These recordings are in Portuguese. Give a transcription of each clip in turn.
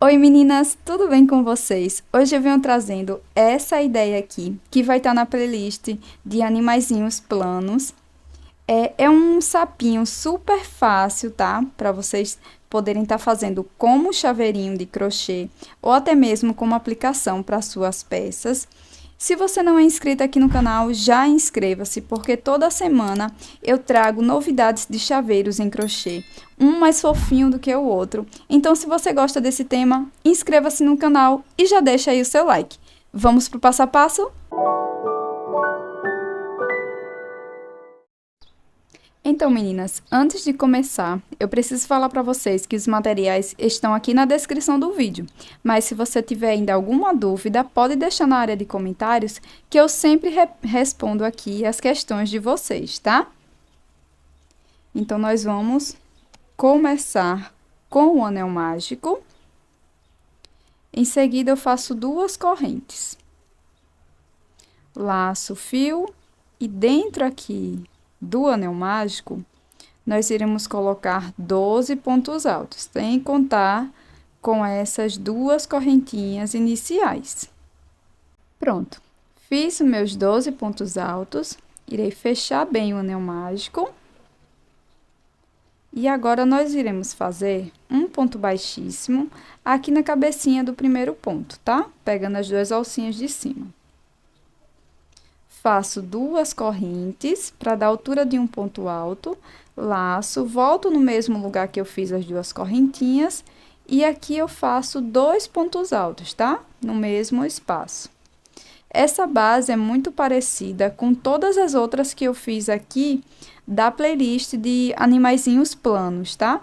Oi meninas, tudo bem com vocês? Hoje eu venho trazendo essa ideia aqui, que vai estar na playlist de animaizinhos planos. É um sapinho super fácil, tá? Para vocês poderem estar fazendo como chaveirinho de crochê ou até mesmo como aplicação para suas peças. Se você não é inscrito aqui no canal, já inscreva-se, porque toda semana eu trago novidades de chaveiros em crochê, um mais fofinho do que o outro. Então, se você gosta desse tema, inscreva-se no canal e já deixa aí o seu like. Vamos pro passo a passo? Então, meninas, antes de começar, eu preciso falar para vocês que os materiais estão aqui na descrição do vídeo. Mas se você tiver ainda alguma dúvida, pode deixar na área de comentários que eu sempre respondo aqui as questões de vocês, tá? Então, nós vamos começar com o anel mágico. Em seguida, eu faço 2 correntes. Laço o fio e dentro aqui do anel mágico, nós iremos colocar 12 pontos altos, sem contar com essas 2 correntinhas iniciais. Pronto, fiz os meus 12 pontos altos, irei fechar bem o anel mágico. E agora, nós iremos fazer um ponto baixíssimo aqui na cabecinha do primeiro ponto, tá? Pegando as 2 alcinhas de cima. Faço 2 correntes para dar altura de um ponto alto, laço, volto no mesmo lugar que eu fiz as 2 correntinhas e aqui eu faço 2 pontos altos, tá? No mesmo espaço. Essa base é muito parecida com todas as outras que eu fiz aqui da playlist de animaizinhos planos, tá?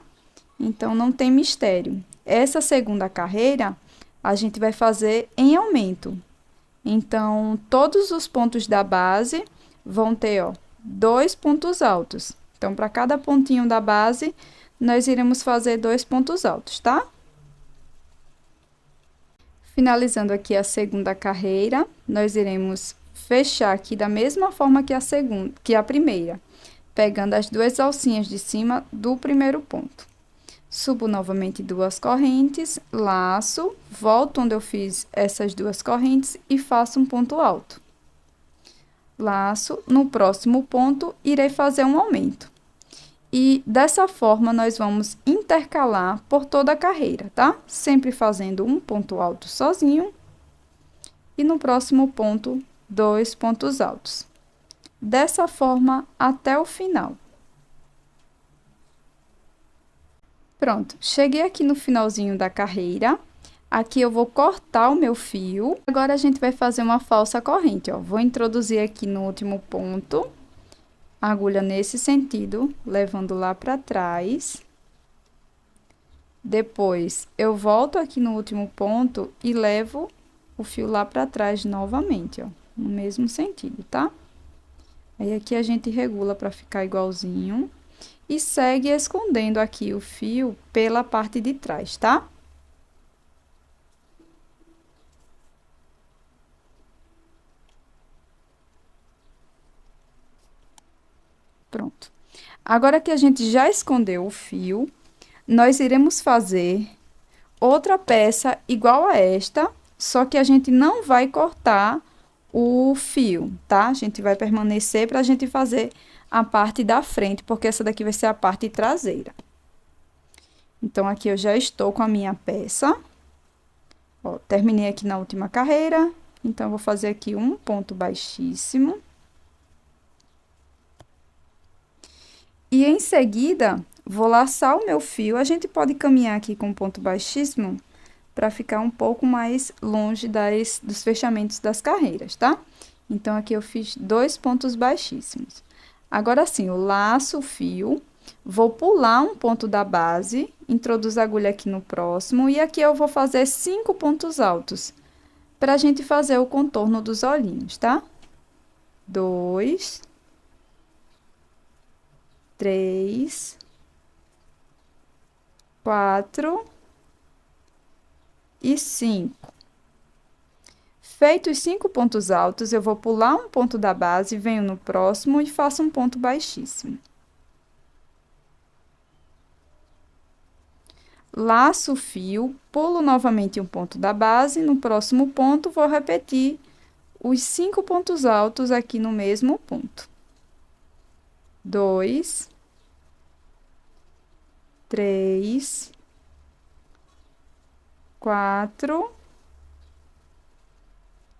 Então, não tem mistério. Essa segunda carreira, a gente vai fazer em aumento. Então, todos os pontos da base vão ter, ó, 2 pontos altos. Então, para cada pontinho da base, nós iremos fazer 2 pontos altos, tá? Finalizando aqui a segunda carreira, nós iremos fechar aqui da mesma forma que a primeira, pegando as 2 alcinhas de cima do primeiro ponto. Subo novamente 2 correntes, laço, volto onde eu fiz essas 2 correntes e faço um ponto alto. Laço, no próximo ponto, irei fazer um aumento. E dessa forma, nós vamos intercalar por toda a carreira, tá? Sempre fazendo um ponto alto sozinho. E no próximo ponto, 2 pontos altos. Dessa forma, até o final. Pronto, cheguei aqui no finalzinho da carreira. Aqui eu vou cortar o meu fio. Agora, a gente vai fazer uma falsa corrente, ó. Vou introduzir aqui no último ponto, a agulha nesse sentido, levando lá pra trás. Depois, eu volto aqui no último ponto e levo o fio lá pra trás novamente, ó. No mesmo sentido, tá? Aí, aqui a gente regula pra ficar igualzinho. E segue escondendo aqui o fio pela parte de trás, tá? Pronto. Agora que a gente já escondeu o fio, nós iremos fazer outra peça igual a esta, só que a gente não vai cortar o fio, tá? A gente vai permanecer para a gente fazer a parte da frente, porque essa daqui vai ser a parte traseira. Então, aqui eu já estou com a minha peça. Ó, terminei aqui na última carreira, então, eu vou fazer aqui um ponto baixíssimo. E em seguida, vou laçar o meu fio. A gente pode caminhar aqui com um ponto baixíssimo para ficar um pouco mais longe dos fechamentos das carreiras, tá? Então, aqui eu fiz 2 pontos baixíssimos. Agora sim, eu laço o fio, vou pular um ponto da base, introduzo a agulha aqui no próximo, e aqui eu vou fazer 5 pontos altos, pra gente fazer o contorno dos olhinhos, tá? 2, 3, 4 e 5. Feitos 5 pontos altos, eu vou pular um ponto da base, venho no próximo e faço um ponto baixíssimo. laço o fio, pulo novamente um ponto da base, no próximo ponto vou repetir os 5 pontos altos aqui no mesmo ponto. 2, 3, 4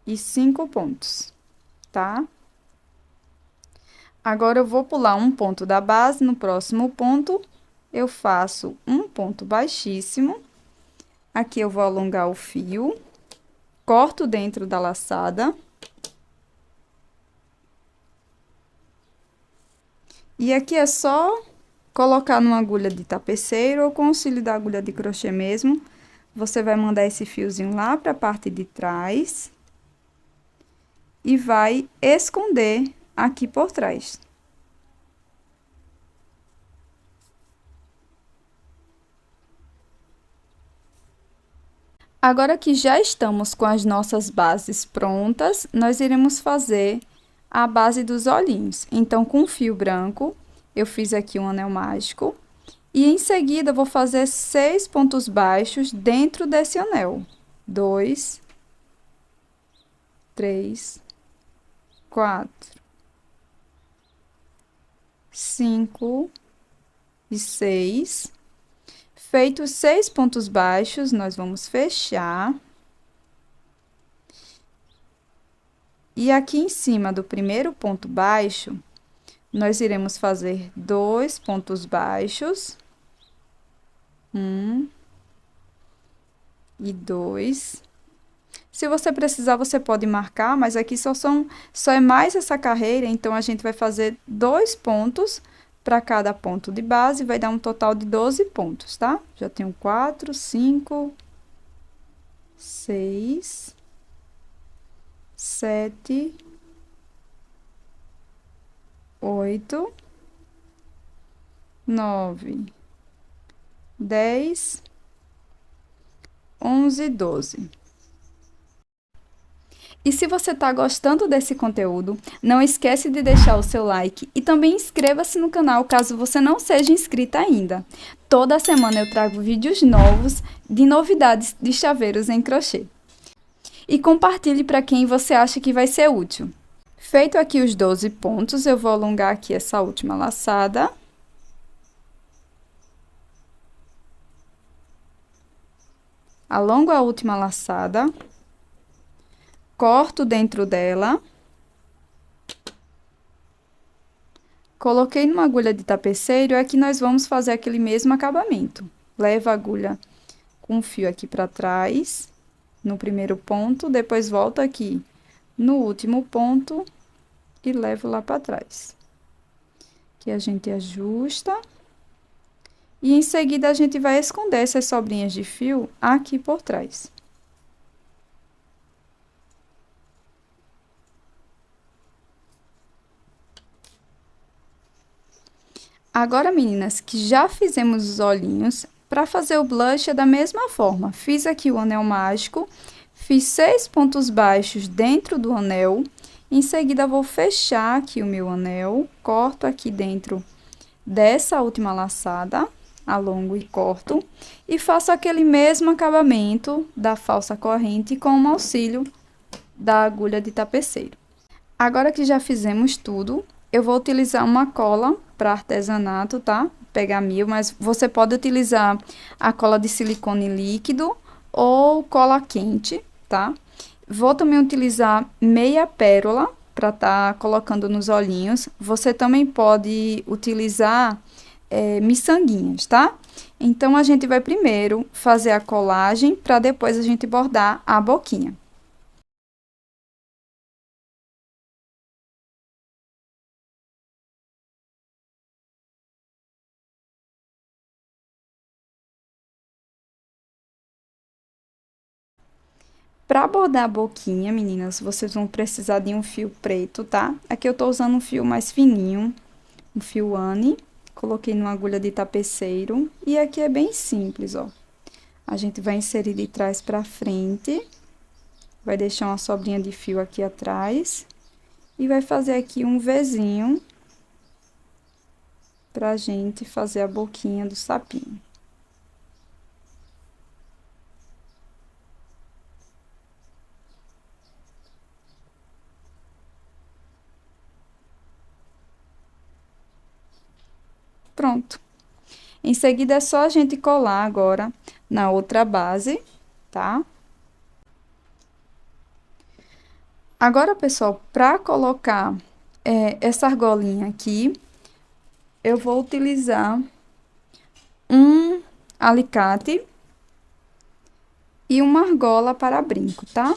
e 5 pontos, tá? Agora, eu vou pular um ponto da base, no próximo ponto, eu faço um ponto baixíssimo. Aqui eu vou alongar o fio, corto dentro da laçada. E aqui é só colocar numa agulha de tapeceiro ou com auxílio da agulha de crochê mesmo. Você vai mandar esse fiozinho lá para a parte de trás e vai esconder aqui por trás. Agora que já estamos com as nossas bases prontas, nós iremos fazer a base dos olhinhos. Então, com fio branco, eu fiz aqui um anel mágico. E em seguida, vou fazer 6 pontos baixos dentro desse anel. 2, 3, 4, 5 e 6. Feitos 6 pontos baixos, nós vamos fechar. E aqui em cima do primeiro ponto baixo, nós iremos fazer 2 pontos baixos. 1 e 2. Se você precisar, você pode marcar, mas aqui só é mais essa carreira, então a gente vai fazer 2 pontos para cada ponto de base, vai dar um total de 12 pontos, tá? Já tenho 4, 5, 6, 7, 8, 9, 10, 11 e 12. E se você está gostando desse conteúdo, não esquece de deixar o seu like e também inscreva-se no canal caso você não seja inscrita ainda. Toda semana eu trago vídeos novos de novidades de chaveiros em crochê. E compartilhe para quem você acha que vai ser útil. Feito aqui os 12 pontos, eu vou alongar aqui essa última laçada. Alongo a última laçada. Corto dentro dela. Coloquei numa agulha de tapeceiro, aqui nós vamos fazer aquele mesmo acabamento. Leva a agulha com o fio aqui para trás, no primeiro ponto, depois volto aqui no último ponto e levo lá para trás. Aqui a gente ajusta. E em seguida, a gente vai esconder essas sobrinhas de fio aqui por trás. Agora, meninas, que já fizemos os olhinhos, para fazer o blush é da mesma forma. Fiz aqui o anel mágico, fiz 6 pontos baixos dentro do anel. Em seguida, vou fechar aqui o meu anel, corto aqui dentro dessa última laçada, alongo e corto, e faço aquele mesmo acabamento da falsa corrente com o auxílio da agulha de tapeceiro. Agora que já fizemos tudo, eu vou utilizar uma cola para artesanato, tá? Pegar 1000, mas você pode utilizar a cola de silicone líquido ou cola quente, tá? Vou também utilizar meia pérola para tá colocando nos olhinhos. Você também pode utilizar miçanguinhas, tá? Então, a gente vai primeiro fazer a colagem para depois a gente bordar a boquinha. Para bordar a boquinha, meninas, vocês vão precisar de um fio preto, tá? Aqui eu tô usando um fio mais fininho, um fio Anne. Coloquei numa agulha de tapeceiro. E aqui é bem simples, ó. A gente vai inserir de trás pra frente. Vai deixar uma sobrinha de fio aqui atrás. E vai fazer aqui um Vzinho. Pra gente fazer a boquinha do sapinho. Pronto. Em seguida, é só a gente colar agora na outra base, tá? Agora, pessoal, para colocar essa argolinha aqui, eu vou utilizar um alicate e uma argola para brinco, tá?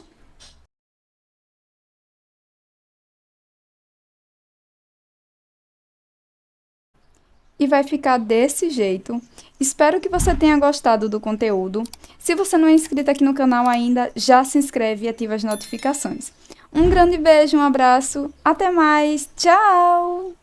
E vai ficar desse jeito. Espero que você tenha gostado do conteúdo. Se você não é inscrito aqui no canal ainda, já se inscreve e ativa as notificações. Um grande beijo, um abraço, até mais, tchau!